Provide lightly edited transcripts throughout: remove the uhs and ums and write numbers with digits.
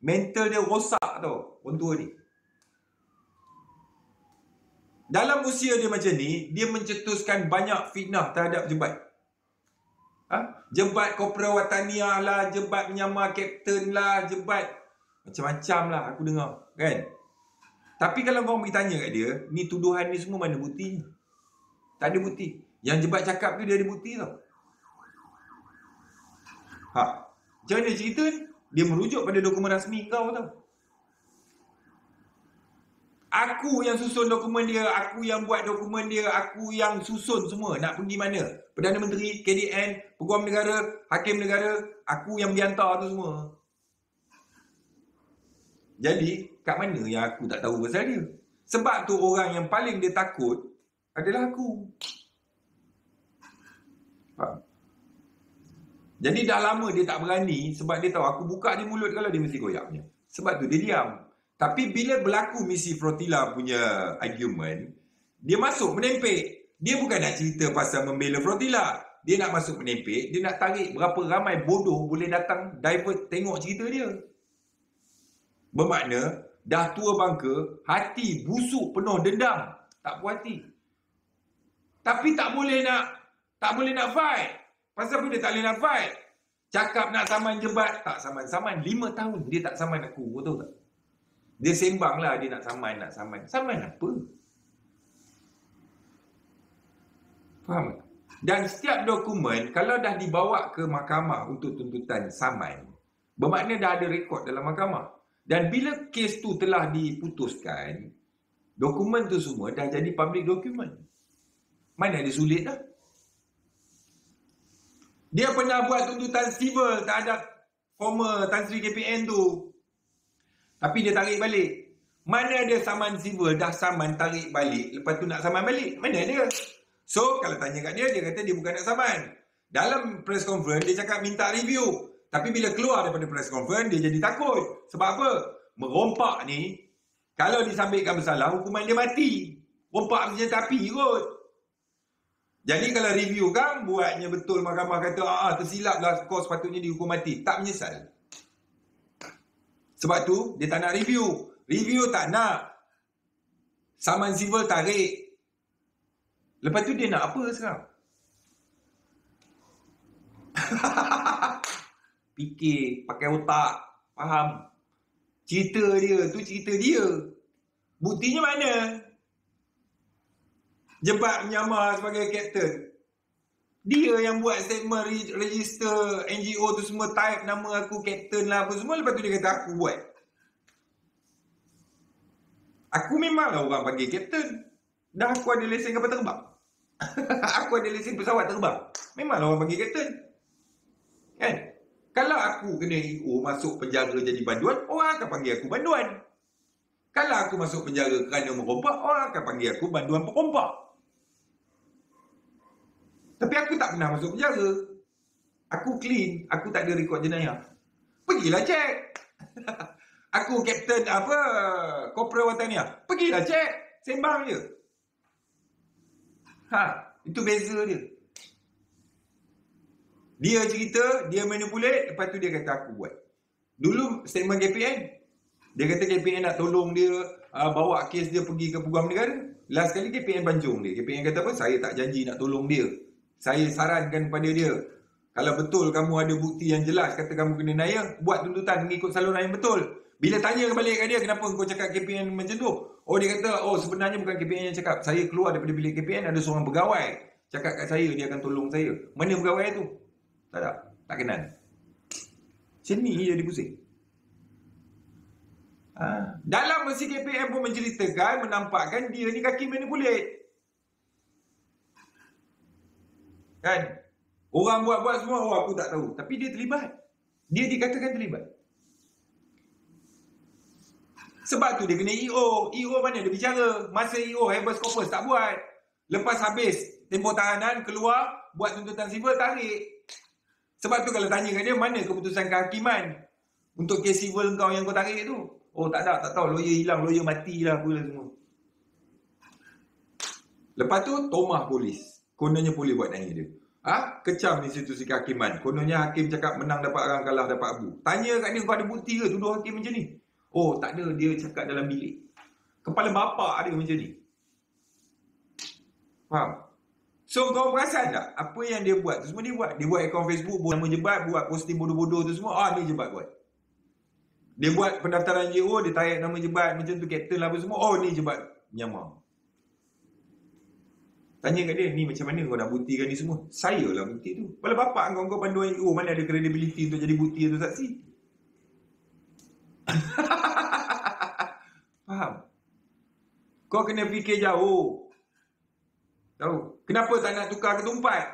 Mental dia rosak tau, orang tua ni. Dalam usia dia macam ni, dia mencetuskan banyak fitnah terhadap Jebat. Jebat Kopra Wataniah lah, Jebat menyamar kapten lah, Jebat macam-macam lah aku dengar, kan? Tapi kalau korang pergi tanya kat dia, ni tuduhan ni semua mana bukti? Tak ada bukti. Yang Jebat cakap tu dia ada bukti tau. Macam mana cerita ni? Dia merujuk pada dokumen rasmi kau tau. Aku yang susun dokumen dia, aku yang buat dokumen dia, aku yang susun semua. Nak pergi mana? Perdana Menteri, KDN, Peguam Negara, Hakim Negara, aku yang dihantar tu semua. Jadi, kat mana yang aku tak tahu pasal dia? Sebab tu orang yang paling dia takut adalah aku. Jadi dah lama dia tak berani sebab dia tahu aku buka dia mulut kalau dia mesti goyaknya. Sebab tu dia diam. Tapi bila berlaku misi Frotilla punya argument, dia masuk menempik. Dia bukan nak cerita pasal membela Frotilla. Dia nak masuk menempik, dia nak tarik berapa ramai bodoh boleh datang divert tengok cerita dia. Bermakna dah tua bangka, hati busuk penuh dendam, tak puas hati. Tapi tak boleh nak fight. Pasal pun dia tak boleh nak fight. Cakap nak saman Jebat, tak saman. 5 tahun dia tak saman aku, tahu tak? Dia sembang lah dia nak saman. Saman apa? Faham tak? Dan setiap dokumen, kalau dah dibawa ke mahkamah untuk tuntutan saman, bermakna dah ada rekod dalam mahkamah. Dan bila kes tu telah diputuskan, dokumen tu semua dah jadi public document. Mana ada sulit dah. Dia pernah buat tuntutan civil terhadap former Tan Sri KPN tu. Tapi dia tarik balik. Mana ada saman civil, dah saman tarik balik, lepas tu nak saman balik? Mana ada? So, kalau tanya kat dia, dia kata dia bukan nak saman. Dalam press conference, dia cakap minta review. Tapi bila keluar daripada press conference, dia jadi takut. Sebab apa? Merompak ni, kalau disabitkan bersalah, hukuman dia mati. Rompak senjata api kot. Jadi kalau review kan, buatnya betul mahkamah kata, tersilap lah, kau sepatutnya dihukum mati. Tak menyesal. Sebab tu, dia tak nak review. Review tak nak. Saman civil tarik. Lepas tu dia nak apa sekarang? Fikir, pakai otak, faham. Cerita dia tu cerita dia. Buktinya mana? Jebat menyamar sebagai kapten. Dia yang buat statement register NGO tu semua, type nama aku kapten lah apa semua. Lepas tu dia kata aku buat. Aku memanglah orang panggil kapten. Dah aku ada lesen kapal terbang. Aku ada lesen pesawat terbang. Memanglah orang panggil kapten. Kan? Kalau aku kena EO masuk penjara jadi banduan, orang akan panggil aku banduan. Kalau aku masuk penjara kerana merompak, orang akan panggil aku banduan perompak. Tapi aku tak pernah masuk penjara. Aku clean, aku tak ada rekod jenayah. Pergilah cek. Aku kapten apa, Kopra Wataniah. Pergilah cek, sembang je. Itu beza dia. Dia cerita, dia manipulate, lepas tu dia kata aku buat. Dulu statement KPN, dia kata KPN nak tolong dia, bawa kes dia pergi ke Peguam Negara. Last kali KPN banjung dia. KPN kata apa? Saya tak janji nak tolong dia. Saya sarankan pada dia, kalau betul kamu ada bukti yang jelas kata kamu kena naya, buat tuntutan mengikut saluran yang betul. Bila tanya balik kat dia, kenapa kau cakap KPN macam tu? Oh, dia kata, sebenarnya bukan KPN yang cakap. Saya keluar daripada bilik KPN, ada seorang pegawai cakap kat saya, dia akan tolong saya. Mana pegawai tu? Tak kenal. Macam ni jadi pusing. Dalam versi KPN pun menceritakan, menampakkan dia ni kaki manipulate. Kan? Orang buat-buat semua, aku tak tahu. Tapi dia terlibat. Dia dikatakan terlibat. Sebab tu dia kena EO. EO mana dia bicara? Masa EO, habeas corpus tak buat. Lepas habis tempoh tahanan, keluar, buat tuntutan sivil, tarik. Sebab tu kalau tanya kat dia, mana keputusan kehakiman untuk kes civil kau yang kau tarik tu? Tak tahu. Lawyer hilang, lawyer mati lah, apalah semua. Lepas tu, tomah polis. Kononnya polis buat tanya dia. Kecam institusi kehakiman. Kononnya hakim cakap menang dapat arang, kalah dapat abu. Tanya kat dia, kau ada bukti ke tuduh hakim macam ni? Oh, tak ada, dia cakap dalam bilik. Kepala bapak dia macam ni. Faham? So kau perasan tak? Apa yang dia buat tu semua dia buat. Dia buat akaun Facebook, buat nama jebat, buat posting bodoh-bodoh tu semua. Ni jebat buat. Dia buat pendaftaran JO, dia tarik nama jebat macam tu, kapten lah apa semua. Ni jebat Myanmar. Tanya kat dia, ni macam mana kau nak buktikan ni semua? Saya lah bukti tu. Kepala bapak kau panduan IO, mana ada credibility untuk jadi bukti atau saksi? Faham? Kau kena fikir jauh. Tahu? Kenapa tak nak tukar ketumpat?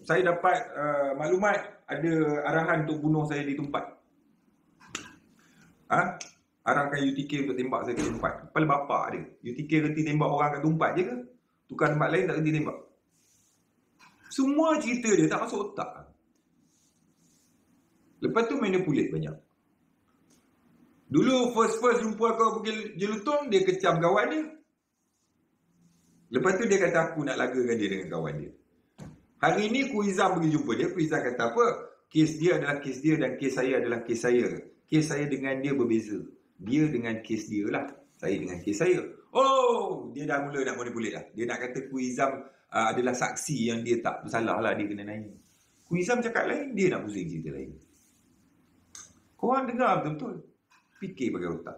Saya dapat maklumat ada arahan untuk bunuh saya di tempat. Arahkan UTK untuk tembak saya ke tempat. Kepala bapak dia. UTK reti tembak orang kat tempat je ke? Tukar tempat lain tak reti tembak. Semua cerita dia tak masuk otak. Lepas tu manipulate banyak. Dulu first jumpa kau pergi jelutong, dia kecam kawan dia. Lepas tu dia kata aku nak lagakan dia dengan kawan dia. Hari ni Kuizam pergi jumpa dia. Kuizam kata apa? Kes dia adalah kes dia dan kes saya adalah kes saya. Kes saya dengan dia berbeza. Dia dengan kes dia lah. Saya dengan kes saya. Dia dah mula nak manipulate dah. Dia nak kata Kuizam adalah saksi yang dia tak bersalah lah. Dia kena naik. Kuizam cakap lain, dia nak pusing cerita lain. Korang dengar betul-betul. Fikir pakai otak.